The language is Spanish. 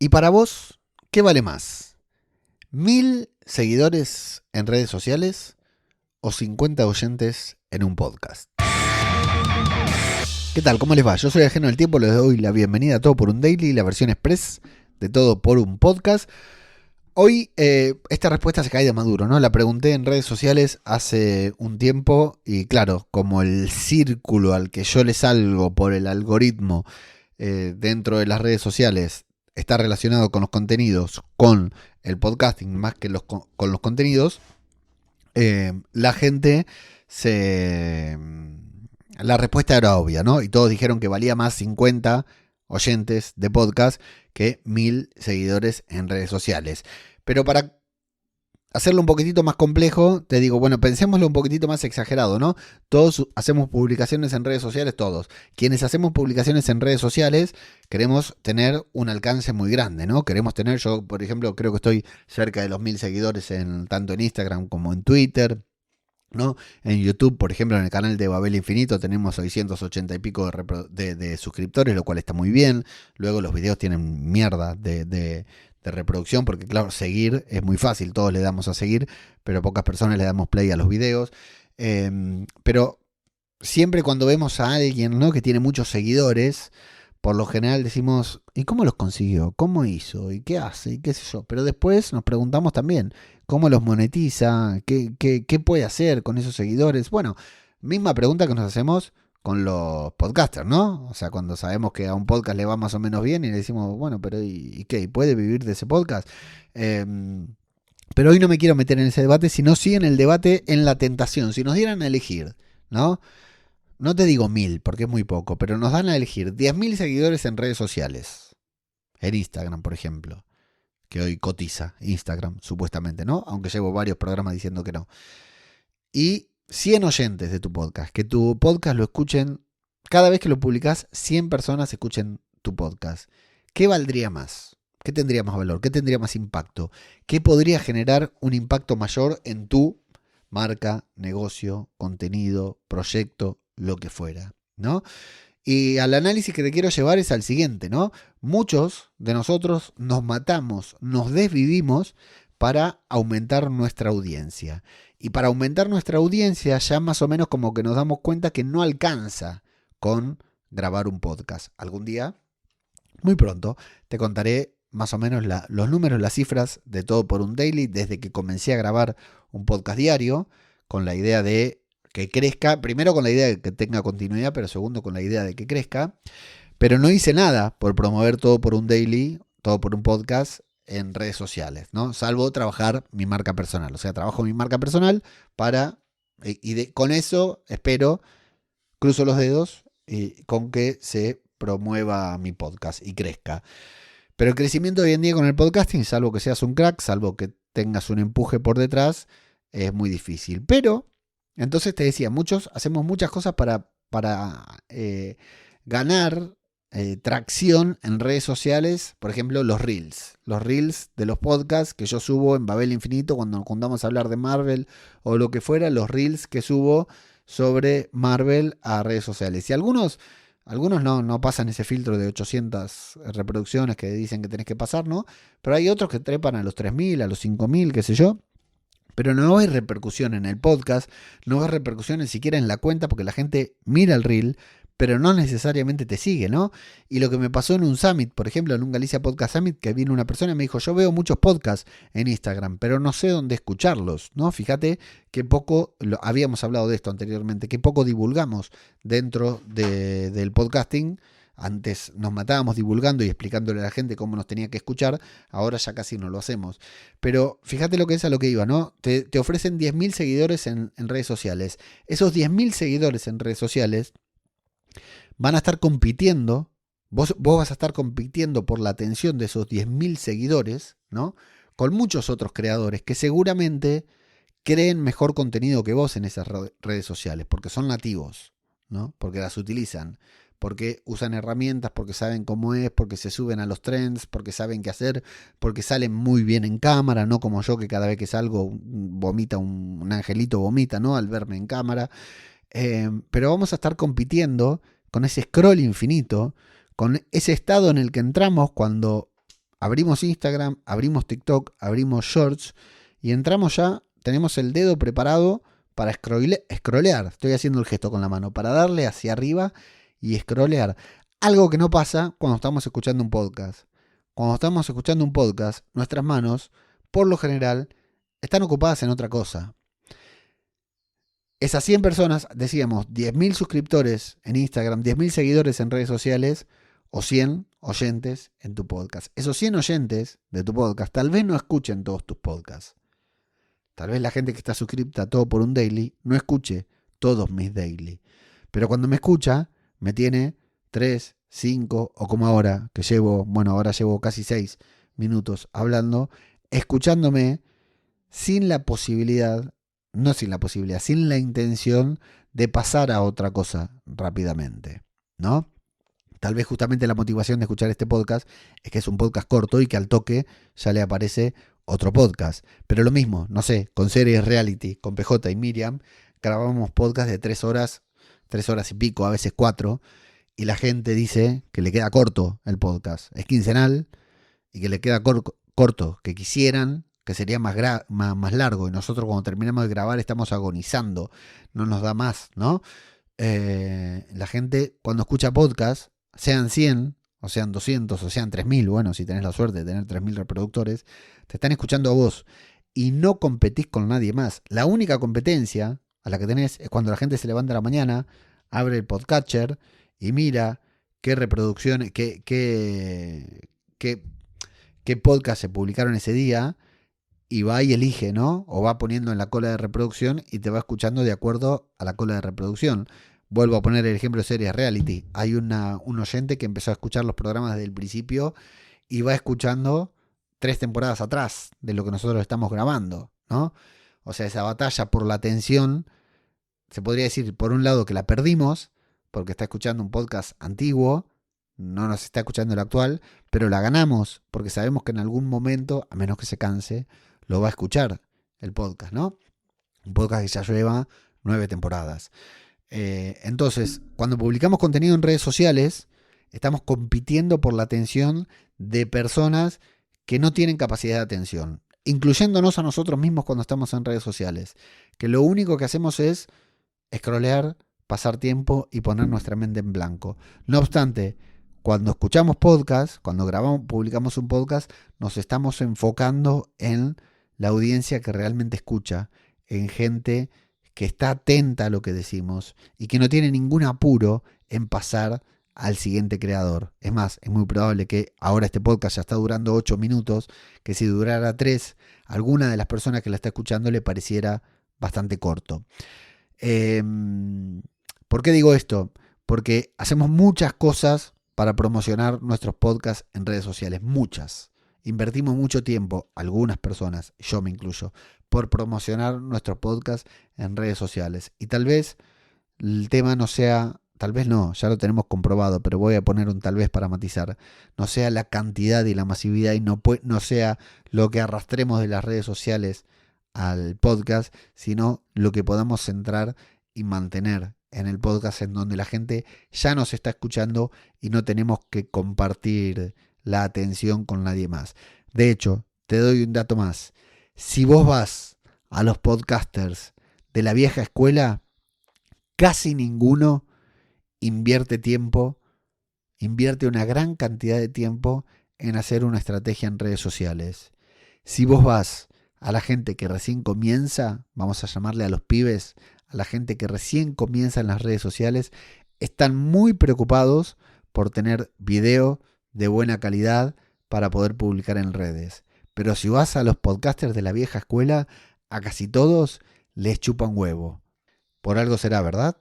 Y para vos, ¿qué vale más? ¿1000 seguidores en redes sociales o 50 oyentes en un podcast? ¿Qué tal? ¿Cómo les va? Yo soy Ajeno del Tiempo, les doy la bienvenida a Todo por un Daily, la versión express de Todo por un Podcast. Hoy esta respuesta se cae de maduro, ¿no? La pregunté en redes sociales hace un tiempo y claro, como el círculo al que yo le salgo por el algoritmo dentro de las redes sociales está relacionado con los contenidos, con el podcasting más que con los contenidos, la gente la respuesta era obvia, ¿no? Y todos dijeron que valía más 50 oyentes de podcast que 1000 seguidores en redes sociales. Pero para hacerlo un poquitito más complejo, te digo, bueno, pensémoslo un poquitito más exagerado, ¿no? Todos hacemos publicaciones en redes sociales, todos. Quienes hacemos publicaciones en redes sociales queremos tener un alcance muy grande, ¿no? Queremos tener, yo por ejemplo, creo que estoy cerca de los 1000 seguidores tanto en Instagram como en Twitter, ¿no? En YouTube, por ejemplo, en el canal de Babel Infinito tenemos 680 y pico de suscriptores, lo cual está muy bien. Luego los videos tienen mierda de reproducción, porque claro, seguir es muy fácil, todos le damos a seguir, pero pocas personas le damos play a los videos. Pero siempre cuando vemos a alguien, ¿no?, que tiene muchos seguidores, por lo general decimos, ¿y cómo los consiguió? ¿Cómo hizo? ¿Y qué hace? ¿Y qué sé yo? Pero después nos preguntamos también, ¿cómo los monetiza? ¿Qué puede hacer con esos seguidores? Bueno, misma pregunta que nos hacemos con los podcasters, ¿no? O sea, cuando sabemos que a un podcast le va más o menos bien y le decimos, bueno, pero ¿y qué? ¿Puede vivir de ese podcast? Pero hoy no me quiero meter en ese debate, sino sí en el debate en la tentación. Si nos dieran a elegir, ¿no? No te digo 1000 porque es muy poco, pero nos dan a elegir 10.000 seguidores en redes sociales. En Instagram, por ejemplo, que hoy cotiza Instagram, supuestamente, ¿no? Aunque llevo varios programas diciendo que no. Y 100 oyentes de tu podcast, que tu podcast lo escuchen, cada vez que lo publicas, 100 personas escuchen tu podcast. ¿Qué valdría más? ¿Qué tendría más valor? ¿Qué tendría más impacto? ¿Qué podría generar un impacto mayor en tu marca, negocio, contenido, proyecto, lo que fuera, ¿no? Y al análisis que te quiero llevar es al siguiente, ¿no? Muchos de nosotros nos matamos, nos desvivimos para aumentar nuestra audiencia. Y para aumentar nuestra audiencia ya más o menos como que nos damos cuenta que no alcanza con grabar un podcast. Algún día, muy pronto, te contaré más o menos los números, las cifras de Todo por un Daily desde que comencé a grabar un podcast diario con la idea de que crezca, primero con la idea de que tenga continuidad, pero segundo con la idea de que crezca, pero no hice nada por promover Todo por un Daily, Todo por un Podcast en redes sociales, ¿no? Salvo trabajar mi marca personal, o sea, trabajo mi marca personal con eso espero, cruzo los dedos con que se promueva mi podcast y crezca. Pero el crecimiento hoy en día con el podcasting, salvo que seas un crack, salvo que tengas un empuje por detrás, es muy difícil. Pero entonces te decía, muchos hacemos muchas cosas para ganar tracción en redes sociales. Por ejemplo, los reels de los podcasts que yo subo en Babel Infinito cuando nos juntamos a hablar de Marvel o lo que fuera, los reels que subo sobre Marvel a redes sociales. Y algunos no pasan ese filtro de 800 reproducciones que dicen que tenés que pasar, ¿no? Pero hay otros que trepan a los 3000, a los 5000, qué sé yo. Pero no hay repercusión en el podcast, no hay repercusión ni siquiera en la cuenta porque la gente mira el reel, pero no necesariamente te sigue, ¿no? Y lo que me pasó en un summit, por ejemplo, en un Galicia Podcast Summit, que vino una persona y me dijo, yo veo muchos podcasts en Instagram, pero no sé dónde escucharlos, ¿no? Fíjate que poco, habíamos hablado de esto anteriormente, que poco divulgamos dentro del podcasting. Antes nos matábamos divulgando y explicándole a la gente cómo nos tenía que escuchar, ahora ya casi no lo hacemos. Pero fíjate lo que es a lo que iba, ¿no? Te ofrecen 10.000 seguidores en redes sociales. Esos 10.000 seguidores en redes sociales van a estar compitiendo, vos vas a estar compitiendo por la atención de esos 10.000 seguidores, ¿no? Con muchos otros creadores que seguramente creen mejor contenido que vos en esas redes sociales, porque son nativos, ¿no? Porque las utilizan, porque usan herramientas, porque saben cómo es, porque se suben a los trends, porque saben qué hacer, porque salen muy bien en cámara, no como yo que cada vez que salgo vomita un angelito vomita, ¿no? Al verme en cámara. Pero vamos a estar compitiendo con ese scroll infinito, con ese estado en el que entramos cuando abrimos Instagram, abrimos TikTok, abrimos Shorts y entramos ya, tenemos el dedo preparado para scrollear. Estoy haciendo el gesto con la mano, para darle hacia arriba y scrollear. Algo que no pasa cuando estamos escuchando un podcast. Cuando estamos escuchando un podcast, nuestras manos, por lo general, están ocupadas en otra cosa. Esas 100 personas, decíamos, 10.000 suscriptores en Instagram, 10.000 seguidores en redes sociales o 100 oyentes en tu podcast. Esos 100 oyentes de tu podcast tal vez no escuchen todos tus podcasts. Tal vez la gente que está suscripta a Todo por un Daily no escuche todos mis daily. Pero cuando me escucha, me tiene 3, 5 o como ahora, que ahora llevo casi 6 minutos hablando, escuchándome sin la intención de pasar a otra cosa rápidamente, ¿no? Tal vez justamente la motivación de escuchar este podcast es que es un podcast corto y que al toque ya le aparece otro podcast. Pero lo mismo, no sé, con Series Reality, con PJ y Miriam, grabamos podcast de 3 horas y pico, a veces 4, y la gente dice que le queda corto el podcast. Es quincenal y que le queda corto, que quisieran que sería más largo, y nosotros cuando terminamos de grabar estamos agonizando, no nos da más, ¿no? La gente cuando escucha podcast, sean 100, o sean 200, o sean 3.000, bueno, si tenés la suerte de tener 3.000 reproductores, te están escuchando a vos y no competís con nadie más. La única competencia a la que tenés es cuando la gente se levanta a la mañana, abre el podcatcher y mira qué reproducciones, qué podcast se publicaron ese día, y va y elige, ¿no? O va poniendo en la cola de reproducción y te va escuchando de acuerdo a la cola de reproducción. Vuelvo a poner el ejemplo de Series Reality. Hay un oyente que empezó a escuchar los programas desde el principio y va escuchando 3 temporadas atrás de lo que nosotros estamos grabando, ¿no? O sea, esa batalla por la atención, se podría decir, por un lado, que la perdimos, porque está escuchando un podcast antiguo, no nos está escuchando el actual, pero la ganamos, porque sabemos que en algún momento, a menos que se canse, lo va a escuchar el podcast, ¿no? Un podcast que ya lleva 9 temporadas. Entonces, cuando publicamos contenido en redes sociales, estamos compitiendo por la atención de personas que no tienen capacidad de atención, incluyéndonos a nosotros mismos cuando estamos en redes sociales, que lo único que hacemos es scrollear, pasar tiempo y poner nuestra mente en blanco. No obstante, cuando escuchamos podcast, cuando publicamos un podcast, nos estamos enfocando en la audiencia que realmente escucha, en gente que está atenta a lo que decimos y que no tiene ningún apuro en pasar al siguiente creador. Es más, es muy probable que ahora este podcast ya está durando 8 minutos, que si durara 3, alguna de las personas que la está escuchando le pareciera bastante corto. ¿Por qué digo esto? Porque hacemos muchas cosas para promocionar nuestros podcasts en redes sociales, muchas. Invertimos mucho tiempo, algunas personas, yo me incluyo, por promocionar nuestro podcast en redes sociales. Y tal vez el tema no sea, tal vez no, ya lo tenemos comprobado, pero voy a poner un tal vez para matizar, no sea la cantidad y la masividad y no sea lo que arrastremos de las redes sociales al podcast, sino lo que podamos centrar y mantener en el podcast, en donde la gente ya nos está escuchando y no tenemos que compartir la atención con nadie más. De hecho, te doy un dato más. Si vos vas a los podcasters de la vieja escuela, casi ninguno invierte una gran cantidad de tiempo en hacer una estrategia en redes sociales. Si vos vas a la gente que recién comienza, vamos a llamarle a los pibes, a la gente que recién comienza en las redes sociales, están muy preocupados por tener video de buena calidad para poder publicar en redes. Pero si vas a los podcasters de la vieja escuela, a casi todos les chupa un huevo. Por algo será, ¿verdad?